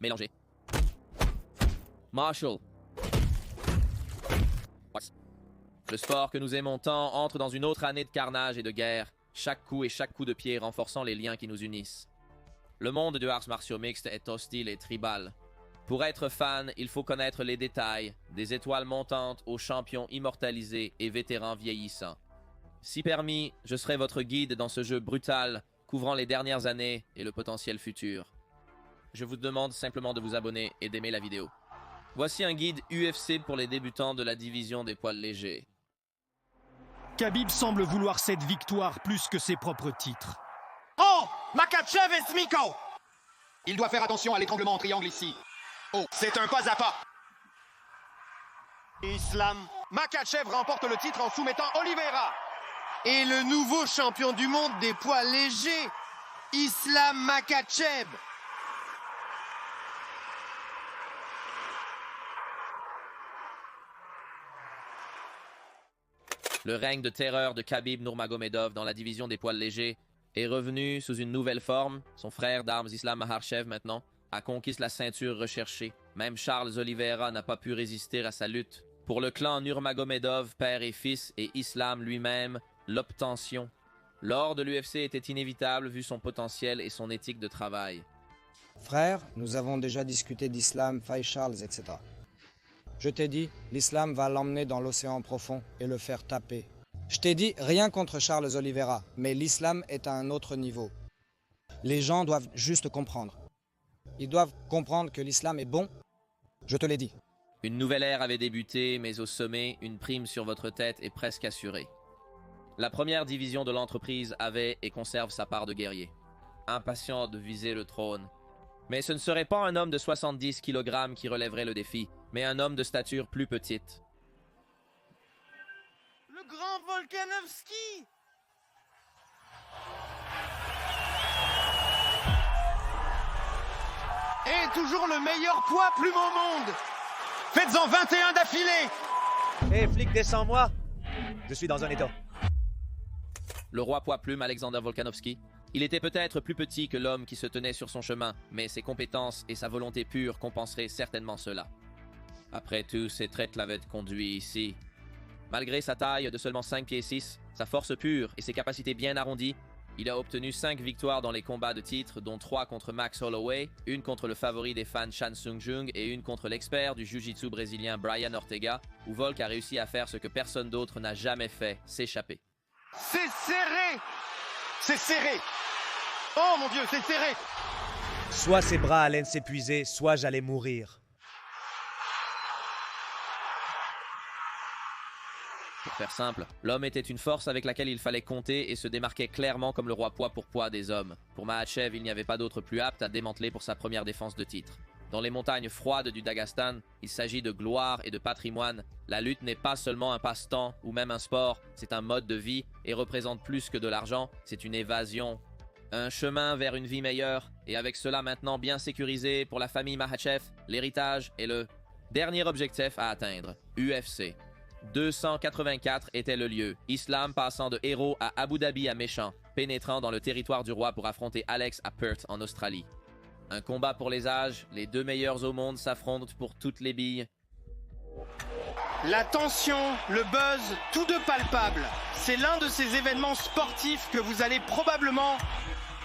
Mélanger. Marshall. Le sport que nous aimons tant entre dans une autre année de carnage et de guerre, chaque coup et chaque coup de pied renforçant les liens qui nous unissent. Le monde du arts martiaux mixtes est hostile et tribal. Pour être fan, il faut connaître les détails, des étoiles montantes aux champions immortalisés et vétérans vieillissants. Si permis, je serai votre guide dans ce jeu brutal, couvrant les dernières années et le potentiel futur. Je vous demande simplement de vous abonner et d'aimer la vidéo. Voici un guide UFC pour les débutants de la division des poids légers. Khabib semble vouloir cette victoire plus que ses propres titres. Oh! Makhachev et Smiko! Il doit faire attention à l'étranglement en triangle ici. Oh, c'est un pas à pas. Islam. Makhachev remporte le titre en soumettant Oliveira. Et le nouveau champion du monde des poids légers, Islam Makhachev. Le règne de terreur de Khabib Nurmagomedov dans la division des poids légers est revenu sous une nouvelle forme. Son frère d'armes Islam Makhachev maintenant a conquis la ceinture recherchée. Même Charles Oliveira n'a pas pu résister à sa lutte. Pour le clan Nurmagomedov, père et fils, et Islam lui-même, l'obtention. L'or de l'UFC était inévitable vu son potentiel et son éthique de travail. Frère, nous avons déjà discuté d'Islam, Faye Charles, etc. Je t'ai dit, l'Islam va l'emmener dans l'océan profond et le faire taper. Je t'ai dit, rien contre Charles Oliveira, mais l'Islam est à un autre niveau. Les gens doivent juste comprendre. Ils doivent comprendre que l'Islam est bon. Je te l'ai dit. Une nouvelle ère avait débuté, mais au sommet, une prime sur votre tête est presque assurée. La première division de l'entreprise avait et conserve sa part de guerriers. Impatient de viser le trône. Mais ce ne serait pas un homme de 70 kg qui relèverait le défi, mais un homme de stature plus petite. Le grand Volkanovski! Et toujours le meilleur poids plume au monde! Faites-en 21 d'affilée! Hé, flic, descends-moi! Je suis dans un état. Le roi poids plume Alexander Volkanovski. Il était peut-être plus petit que l'homme qui se tenait sur son chemin, mais ses compétences et sa volonté pure compenseraient certainement cela. Après tout, ses traits l'avaient conduit ici. Malgré sa taille de seulement 5 pieds 6, sa force pure et ses capacités bien arrondies, il a obtenu 5 victoires dans les combats de titre, dont 3 contre Max Holloway, une contre le favori des fans Chan Sung Jung et une contre l'expert du jiu-jitsu brésilien Brian Ortega, où Volk a réussi à faire ce que personne d'autre n'a jamais fait, s'échapper. C'est serré! C'est serré! Oh mon Dieu, c'est serré! Soit ses bras allaient s'épuiser, soit j'allais mourir. Pour faire simple, l'homme était une force avec laquelle il fallait compter et se démarquait clairement comme le roi poids pour poids des hommes. Pour Makhachev, il n'y avait pas d'autre plus apte à démanteler pour sa première défense de titre. Dans les montagnes froides du Daghestan, il s'agit de gloire et de patrimoine. La lutte n'est pas seulement un passe-temps ou même un sport, c'est un mode de vie et représente plus que de l'argent, c'est une évasion. Un chemin vers une vie meilleure, et avec cela maintenant bien sécurisé pour la famille Makhachev, l'héritage est le dernier objectif à atteindre, UFC. 284 était le lieu, Islam passant de héros à Abu Dhabi à méchant, pénétrant dans le territoire du roi pour affronter Alex à Perth en Australie. Un combat pour les âges, les deux meilleurs au monde s'affrontent pour toutes les billes. La tension, le buzz, tous deux palpables. C'est l'un de ces événements sportifs que vous allez probablement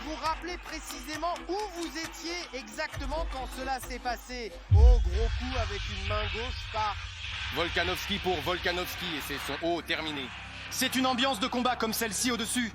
vous rappeler précisément où vous étiez exactement quand cela s'est passé. Oh, gros coup avec une main gauche par Volkanovski pour Volkanovski et c'est son haut terminé. C'est une ambiance de combat comme celle-ci au-dessus.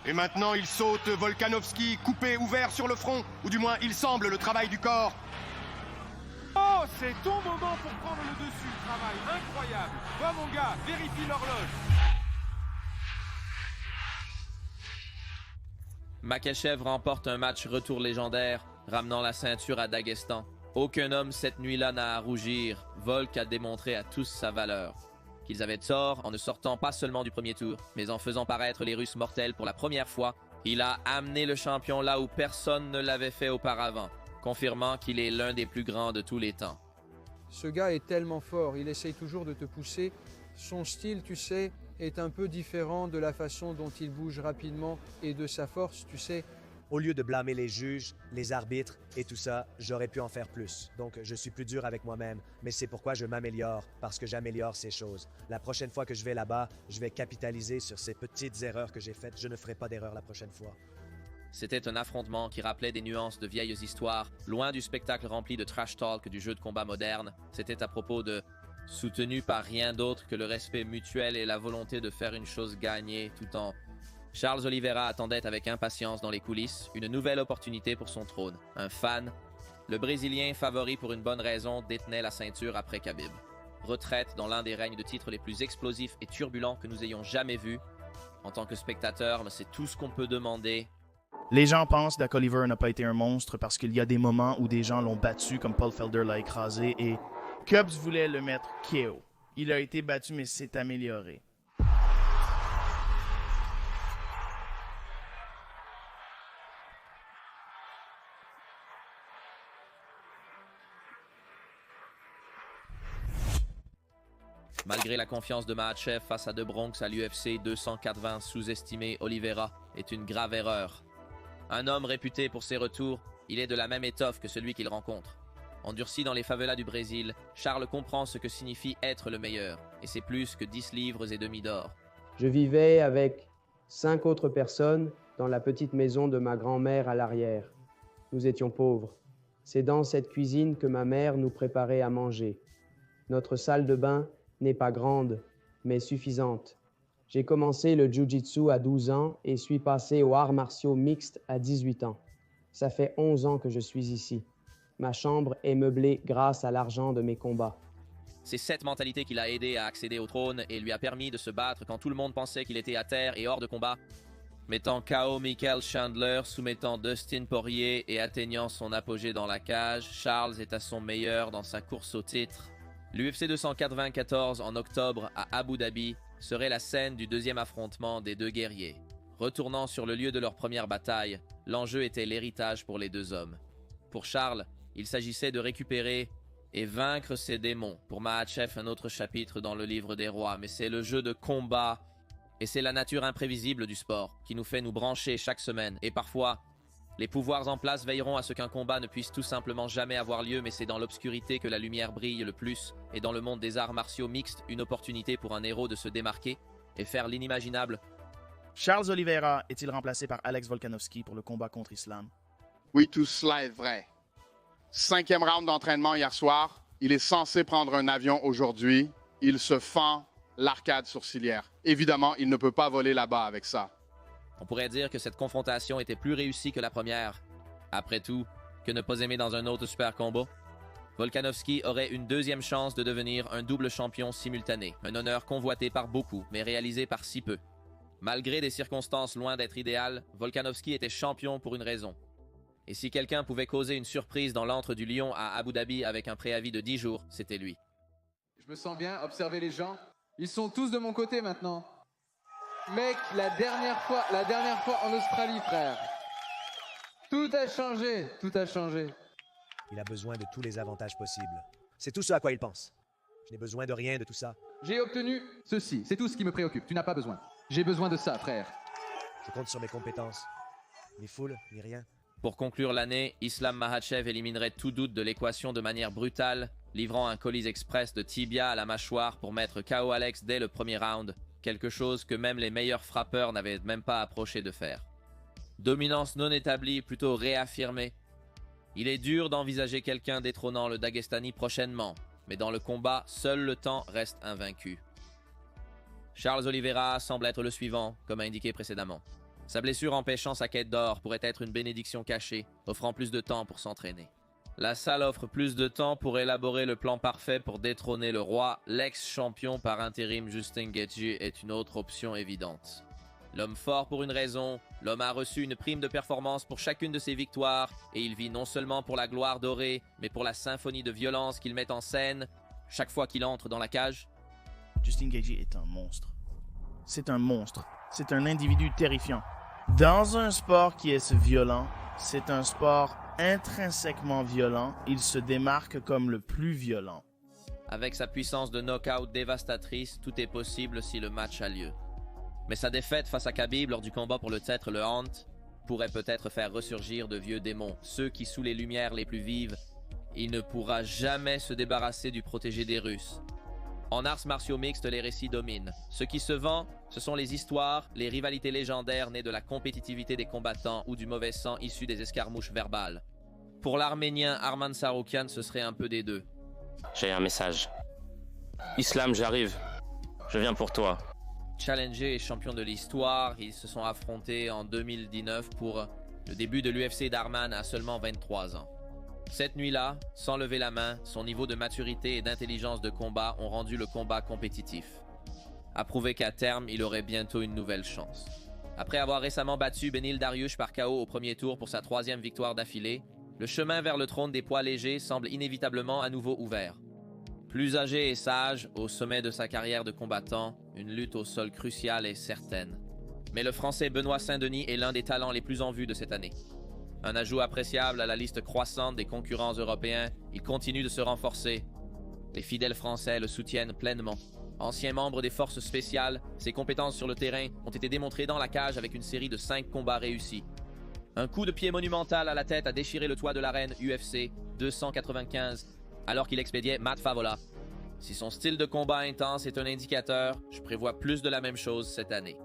Et maintenant il saute Volkanovski, coupé, ouvert sur le front, ou du moins il semble le travail du corps. Oh, c'est ton moment pour prendre le dessus. Travail incroyable. Va mon gars, vérifie l'horloge. Makhachev remporte un match retour légendaire, ramenant la ceinture à Daghestan. Aucun homme cette nuit-là n'a à rougir. Volk a démontré à tous sa valeur. Qu'ils avaient tort en ne sortant pas seulement du premier tour, mais en faisant paraître les Russes mortels pour la première fois. Il a amené le champion là où personne ne l'avait fait auparavant, confirmant qu'il est l'un des plus grands de tous les temps. Ce gars est tellement fort, il essaye toujours de te pousser. Son style, tu sais, est un peu différent de la façon dont il bouge rapidement et de sa force, tu sais. Au lieu de blâmer les juges, les arbitres et tout ça, j'aurais pu en faire plus. Donc, je suis plus dur avec moi-même, mais c'est pourquoi je m'améliore, parce que j'améliore ces choses. La prochaine fois que je vais là-bas, je vais capitaliser sur ces petites erreurs que j'ai faites. Je ne ferai pas d'erreur la prochaine fois. C'était un affrontement qui rappelait des nuances de vieilles histoires, loin du spectacle rempli de trash talk du jeu de combat moderne. C'était à propos de soutenu par rien d'autre que le respect mutuel et la volonté de faire une chose gagnée tout en... Charles Oliveira attendait avec impatience dans les coulisses une nouvelle opportunité pour son trône. Un fan, le Brésilien favori pour une bonne raison, détenait la ceinture après Khabib. Retraite dans l'un des règnes de titre les plus explosifs et turbulents que nous ayons jamais vus. En tant que spectateur, c'est tout ce qu'on peut demander. Les gens pensent que Oliver n'a pas été un monstre parce qu'il y a des moments où des gens l'ont battu comme Paul Felder l'a écrasé et Cubs voulait le mettre KO. Il a été battu mais s'est amélioré. Malgré la confiance de Makhachev face à De Bronx à l'UFC 280, sous-estimer Oliveira est une grave erreur. Un homme réputé pour ses retours, il est de la même étoffe que celui qu'il rencontre. Endurci dans les favelas du Brésil, Charles comprend ce que signifie être le meilleur, et c'est plus que 10 livres et demi d'or. Je vivais avec 5 autres personnes dans la petite maison de ma grand-mère à l'arrière. Nous étions pauvres. C'est dans cette cuisine que ma mère nous préparait à manger. Notre salle de bain n'est pas grande, mais suffisante. J'ai commencé le jiu-jitsu à 12 ans et suis passé aux arts martiaux mixtes à 18 ans. Ça fait 11 ans que je suis ici. Ma chambre est meublée grâce à l'argent de mes combats. C'est cette mentalité qui l'a aidé à accéder au trône et lui a permis de se battre quand tout le monde pensait qu'il était à terre et hors de combat. Mettant KO Michael Chandler, soumettant Dustin Poirier et atteignant son apogée dans la cage, Charles est à son meilleur dans sa course au titre. L'UFC 294 en octobre à Abu Dhabi serait la scène du deuxième affrontement des deux guerriers. Retournant sur le lieu de leur première bataille, l'enjeu était l'héritage pour les deux hommes. Pour Charles, il s'agissait de récupérer et vaincre ses démons. Pour Makhachev, un autre chapitre dans le livre des rois, mais c'est le jeu de combat et c'est la nature imprévisible du sport qui nous fait nous brancher chaque semaine. Et parfois, les pouvoirs en place veilleront à ce qu'un combat ne puisse tout simplement jamais avoir lieu, mais c'est dans l'obscurité que la lumière brille le plus, et dans le monde des arts martiaux mixtes, une opportunité pour un héros de se démarquer et faire l'inimaginable. Charles Oliveira est-il remplacé par Alex Volkanovski pour le combat contre Islam? Oui, tout cela est vrai. 5e round d'entraînement hier soir. Il est censé prendre un avion aujourd'hui. Il se fend l'arcade sourcilière. Évidemment, il ne peut pas voler là-bas avec ça. On pourrait dire que cette confrontation était plus réussie que la première. Après tout, que ne pas aimer dans un autre super combat? Volkanovski aurait une deuxième chance de devenir un double champion simultané, un honneur convoité par beaucoup, mais réalisé par si peu. Malgré des circonstances loin d'être idéales, Volkanovski était champion pour une raison. Et si quelqu'un pouvait causer une surprise dans l'antre du Lion à Abu Dhabi avec un préavis de 10 jours, c'était lui. Je me sens bien, observez les gens. Ils sont tous de mon côté maintenant. Mec, la dernière fois en Australie, frère. Tout a changé, tout a changé. Il a besoin de tous les avantages possibles. C'est tout ce à quoi il pense. Je n'ai besoin de rien de tout ça. J'ai obtenu ceci, c'est tout ce qui me préoccupe. Tu n'as pas besoin. J'ai besoin de ça, frère. Je compte sur mes compétences. Ni foule, ni rien. Pour conclure l'année, Islam Makhachev éliminerait tout doute de l'équation de manière brutale, livrant un colis express de tibia à la mâchoire pour mettre KO Alex dès le premier round, quelque chose que même les meilleurs frappeurs n'avaient même pas approché de faire. Dominance non établie, plutôt réaffirmée. Il est dur d'envisager quelqu'un détrônant le Dagestani prochainement, mais dans le combat, seul le temps reste invaincu. Charles Oliveira semble être le suivant, comme indiqué précédemment. Sa blessure empêchant sa quête d'or pourrait être une bénédiction cachée, offrant plus de temps pour s'entraîner. La salle offre plus de temps pour élaborer le plan parfait pour détrôner le roi. L'ex-champion par intérim Justin Gaethje est une autre option évidente. L'homme fort pour une raison, l'homme a reçu une prime de performance pour chacune de ses victoires, et il vit non seulement pour la gloire dorée, mais pour la symphonie de violence qu'il met en scène chaque fois qu'il entre dans la cage. Justin Gaethje est un monstre. C'est un monstre. C'est un individu terrifiant. Dans un sport qui est violent, c'est un sport intrinsèquement violent. Il se démarque comme le plus violent. Avec sa puissance de knockout dévastatrice, tout est possible si le match a lieu. Mais sa défaite face à Khabib lors du combat pour le titre le hante. pourrait peut-être faire ressurgir de vieux démons, ceux qui sous les lumières les plus vives. Il ne pourra jamais se débarrasser du protégé des Russes. En arts martiaux mixtes, les récits dominent. Ce qui se vend, ce sont les histoires, les rivalités légendaires nées de la compétitivité des combattants ou du mauvais sang issu des escarmouches verbales. Pour l'Arménien Arman Tsarukyan, ce serait un peu des deux. J'ai un message. Islam, j'arrive. Je viens pour toi. Challengé et champion de l'histoire, ils se sont affrontés en 2019 pour le début de l'UFC d'Arman à seulement 23 ans. Cette nuit-là, sans lever la main, son niveau de maturité et d'intelligence de combat ont rendu le combat compétitif. A prouvé qu'à terme, il aurait bientôt une nouvelle chance. Après avoir récemment battu Benil Dariush par KO au premier tour pour sa 3e victoire d'affilée, le chemin vers le trône des poids légers semble inévitablement à nouveau ouvert. Plus âgé et sage, au sommet de sa carrière de combattant, une lutte au sol cruciale est certaine. Mais le Français Benoît Saint-Denis est l'un des talents les plus en vue de cette année. Un ajout appréciable à la liste croissante des concurrents européens, il continue de se renforcer. Les fidèles Français le soutiennent pleinement. Ancien membre des forces spéciales, ses compétences sur le terrain ont été démontrées dans la cage avec une série de 5 combats réussis. Un coup de pied monumental à la tête a déchiré le toit de l'arène UFC 295 alors qu'il expédiait Matt Favola. Si son style de combat intense est un indicateur, je prévois plus de la même chose cette année.